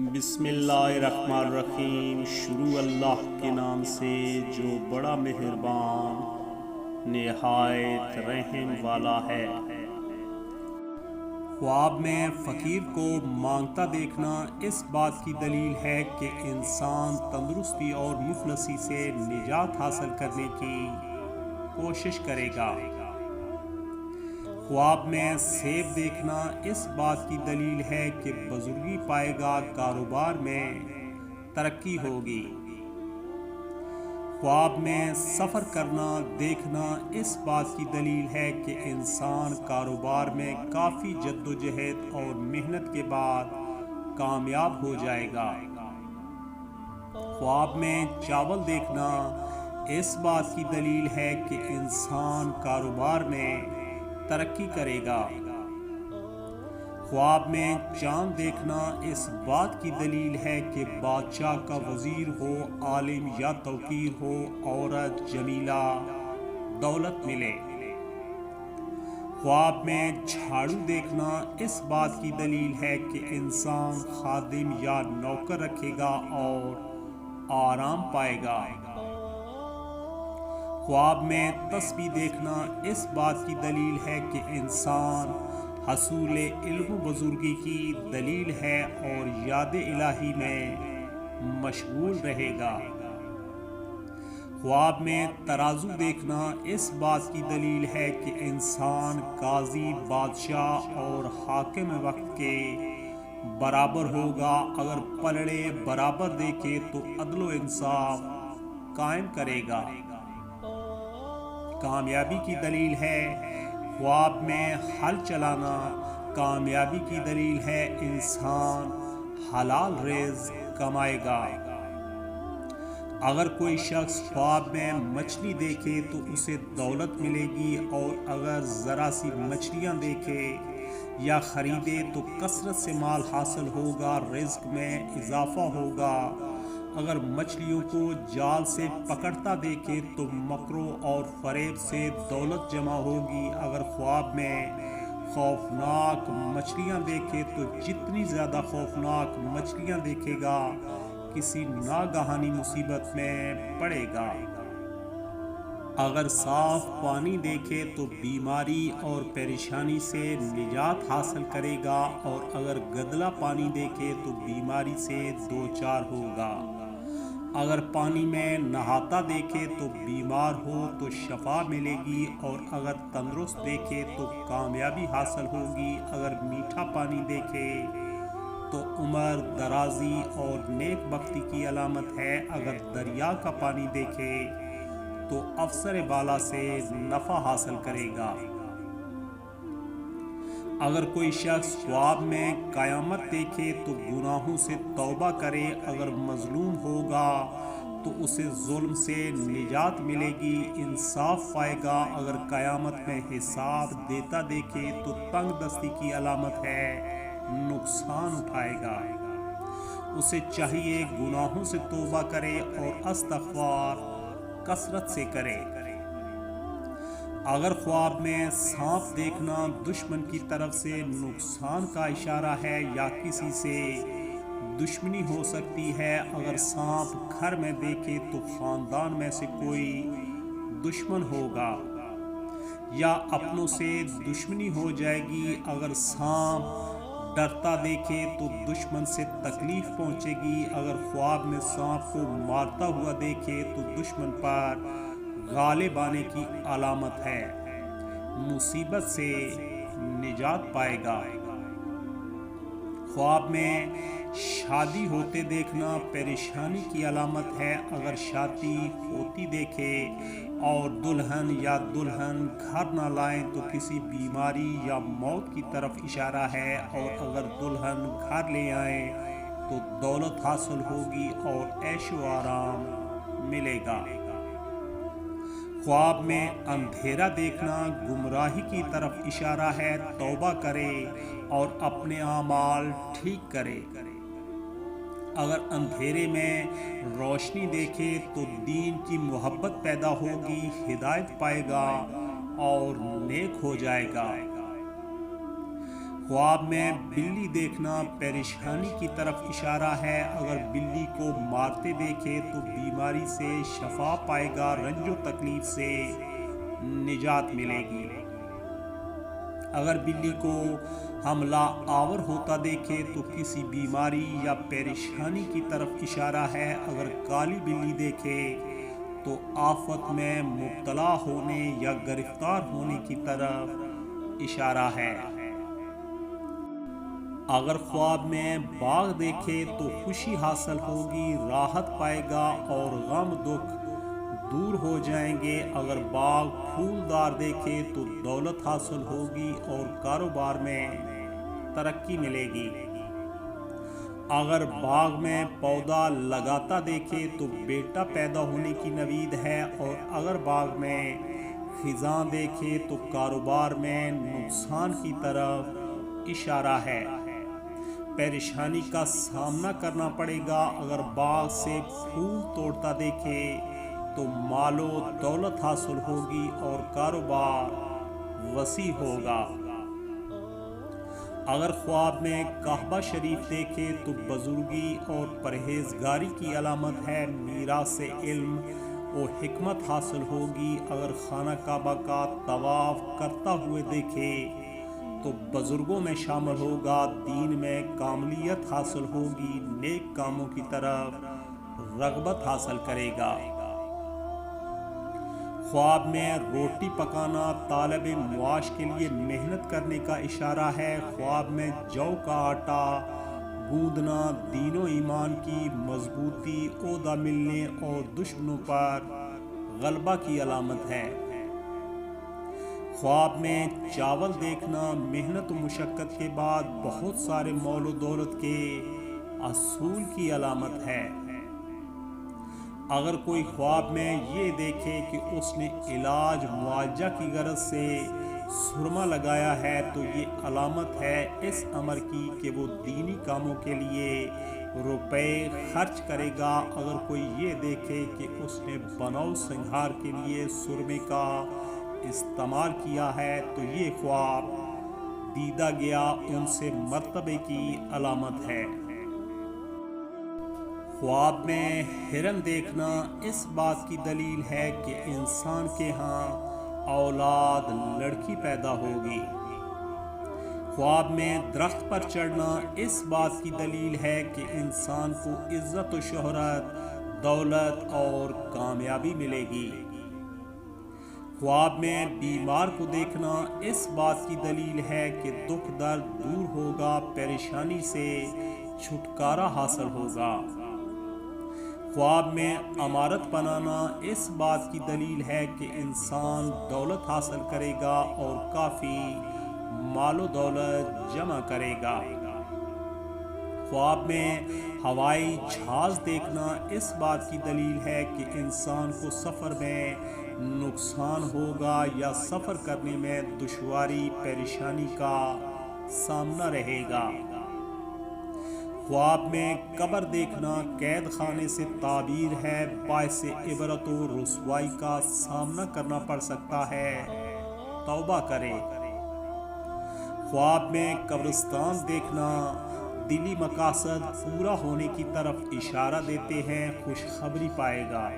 بسم اللہ الرحمن الرحیم۔ شروع اللہ کے نام سے جو بڑا مہربان نہایت رحم والا ہے۔ خواب میں فقیر کو مانگتا دیکھنا اس بات کی دلیل ہے کہ انسان تندرستی اور مفلسی سے نجات حاصل کرنے کی کوشش کرے گا۔ خواب میں سیب دیکھنا اس بات کی دلیل ہے کہ بزرگی پائے گا، کاروبار میں ترقی ہوگی۔ خواب میں سفر کرنا دیکھنا اس بات کی دلیل ہے کہ انسان کاروبار میں کافی جدوجہد اور محنت کے بعد کامیاب ہو جائے گا۔ خواب میں چاول دیکھنا اس بات کی دلیل ہے کہ انسان کاروبار میں ترقی کرے گا۔ خواب میں چاند دیکھنا اس بات کی دلیل ہے کہ بادشاہ کا وزیر ہو، عالم یا توقیر ہو، عورت جمیلہ، دولت ملے۔ خواب میں جھاڑو دیکھنا اس بات کی دلیل ہے کہ انسان خادم یا نوکر رکھے گا اور آرام پائے گا۔ خواب میں تسبیح دیکھنا اس بات کی دلیل ہے کہ انسان حصول علم و بزرگی کی دلیل ہے اور یاد الہی میں مشغول رہے گا۔ خواب میں ترازو دیکھنا اس بات کی دلیل ہے کہ انسان قاضی، بادشاہ اور حاکم وقت کے برابر ہوگا۔ اگر پلڑے برابر دیکھے تو عدل و انصاف قائم کرے گا۔ کامیابی کی دلیل ہے خواب میں ہل چلانا۔ کامیابی کی دلیل ہے انسان حلال رزق کمائے گا۔ اگر کوئی شخص خواب میں مچھلی دیکھے تو اسے دولت ملے گی، اور اگر ذرا سی مچھلیاں دیکھے یا خریدے تو کثرت سے مال حاصل ہوگا، رزق میں اضافہ ہوگا۔ اگر مچھلیوں کو جال سے پکڑتا دیکھے تو مکروں اور فریب سے دولت جمع ہوگی۔ اگر خواب میں خوفناک مچھلیاں دیکھے تو جتنی زیادہ خوفناک مچھلیاں دیکھے گا، کسی ناگہانی مصیبت میں پڑے گا۔ اگر صاف پانی دیکھے تو بیماری اور پریشانی سے نجات حاصل کرے گا، اور اگر گدلا پانی دیکھے تو بیماری سے دوچار ہوگا۔ اگر پانی میں نہاتا دیکھے تو بیمار ہو تو شفا ملے گی، اور اگر تندرست دیکھے تو کامیابی حاصل ہوگی۔ اگر میٹھا پانی دیکھے تو عمر درازی اور نیک بختی کی علامت ہے۔ اگر دریا کا پانی دیکھے تو افسر بالا سے نفع حاصل کرے گا۔ اگر کوئی شخص خواب میں قیامت دیکھے تو گناہوں سے توبہ کرے۔ اگر مظلوم ہوگا تو اسے ظلم سے نجات ملے گی، انصاف پائے گا۔ اگر قیامت میں حساب دیتا دیکھے تو تنگ دستی کی علامت ہے، نقصان اٹھائے گا۔ اسے چاہیے گناہوں سے توبہ کرے اور استغفار کثرت سے کرے۔ اگر خواب میں سانپ دیکھنا دشمن کی طرف سے نقصان کا اشارہ ہے یا کسی سے دشمنی ہو سکتی ہے۔ اگر سانپ گھر میں دیکھے تو خاندان میں سے کوئی دشمن ہوگا یا اپنوں سے دشمنی ہو جائے گی۔ اگر سانپ ڈرتا دیکھے تو دشمن سے تکلیف پہنچے گی۔ اگر خواب میں سانپ کو مارتا ہوا دیکھے تو دشمن پر غالب آنے کی علامت ہے، مصیبت سے نجات پائے گا۔ خواب میں شادی ہوتے دیکھنا پریشانی کی علامت ہے۔ اگر شادی ہوتی دیکھے اور دلہن یا دلہن گھر نہ لائیں تو کسی بیماری یا موت کی طرف اشارہ ہے، اور اگر دلہن گھر لے آئیں تو دولت حاصل ہوگی اور عیش و آرام ملے گا۔ خواب میں اندھیرا دیکھنا گمراہی کی طرف اشارہ ہے، توبہ کرے اور اپنے اعمال ٹھیک کرے۔ اگر اندھیرے میں روشنی دیکھے تو دین کی محبت پیدا ہوگی، ہدایت پائے گا اور نیک ہو جائے گا۔ خواب میں بلی دیکھنا پریشانی کی طرف اشارہ ہے۔ اگر بلی کو مارتے دیکھے تو بیماری سے شفا پائے گا، رنج و تکلیف سے نجات ملے گی۔ اگر بلی کو حملہ آور ہوتا دیکھے تو کسی بیماری یا پریشانی کی طرف اشارہ ہے۔ اگر کالی بلی دیکھے تو آفت میں مبتلا ہونے یا گرفتار ہونے کی طرف اشارہ ہے۔ اگر خواب میں باغ دیکھے تو خوشی حاصل ہوگی، راحت پائے گا اور غم دکھ دور ہو جائیں گے۔ اگر باغ پھولدار دیکھے تو دولت حاصل ہوگی اور کاروبار میں ترقی ملے گی۔ اگر باغ میں پودا لگاتا دیکھے تو بیٹا پیدا ہونے کی نوید ہے، اور اگر باغ میں خزاں دیکھے تو کاروبار میں نقصان کی طرف اشارہ ہے۔ پریشانی کا سامنا کرنا پڑے گا۔ اگر باغ سے پھول توڑتا دیکھے تو مال و دولت حاصل ہوگی اور کاروبار وسیع ہوگا۔ اگر خواب میں کعبہ شریف دیکھے تو بزرگی اور پرہیزگاری کی علامت ہے، میراث سے علم و حکمت حاصل ہوگی۔ اگر خانہ کعبہ کا طواف کرتا ہوئے دیکھے تو بزرگوں میں شامل ہوگا، دین میں کاملیت حاصل ہوگی، نیک کاموں کی طرف رغبت حاصل کرے گا۔ خواب میں روٹی پکانا طالب معاش کے لیے محنت کرنے کا اشارہ ہے۔ خواب میں جو کا آٹا گوندنا دین و ایمان کی مضبوطی، عہدہ ملنے اور دشمنوں پر غلبہ کی علامت ہے۔ خواب میں چاول دیکھنا محنت و مشقت کے بعد بہت سارے مال و دولت کے حصول کی علامت ہے۔ اگر کوئی خواب میں یہ دیکھے کہ اس نے علاج معالجہ کی غرض سے سرما لگایا ہے تو یہ علامت ہے اس امر کی کہ وہ دینی کاموں کے لیے روپے خرچ کرے گا۔ اگر کوئی یہ دیکھے کہ اس نے بناؤ سنگھار کے لیے سرمے کا استعمال کیا ہے تو یہ خواب دیدہ گیا ان سے مرتبے کی علامت ہے۔ خواب میں ہرن دیکھنا اس بات کی دلیل ہے کہ انسان کے ہاں اولاد لڑکی پیدا ہوگی۔ خواب میں درخت پر چڑھنا اس بات کی دلیل ہے کہ انسان کو عزت و شہرت، دولت اور کامیابی ملے گی۔ خواب میں بیمار کو دیکھنا اس بات کی دلیل ہے کہ دکھ درد دور ہوگا، پریشانی سے چھٹکارا حاصل ہوگا۔ خواب میں عمارت بنانا اس بات کی دلیل ہے کہ انسان دولت حاصل کرے گا اور کافی مال و دولت جمع کرے گا۔ خواب میں ہوائی جہاز دیکھنا اس بات کی دلیل ہے کہ انسان کو سفر میں نقصان ہوگا یا سفر کرنے میں دشواری پریشانی کا سامنا رہے گا۔ خواب میں قبر دیکھنا قید خانے سے تعبیر ہے، باعث عبرت و رسوائی کا سامنا کرنا پڑ سکتا ہے، توبہ کرے۔ خواب میں قبرستان دیکھنا دلی مقاصد پورا ہونے کی طرف اشارہ دیتے ہیں، خوشخبری پائے گا۔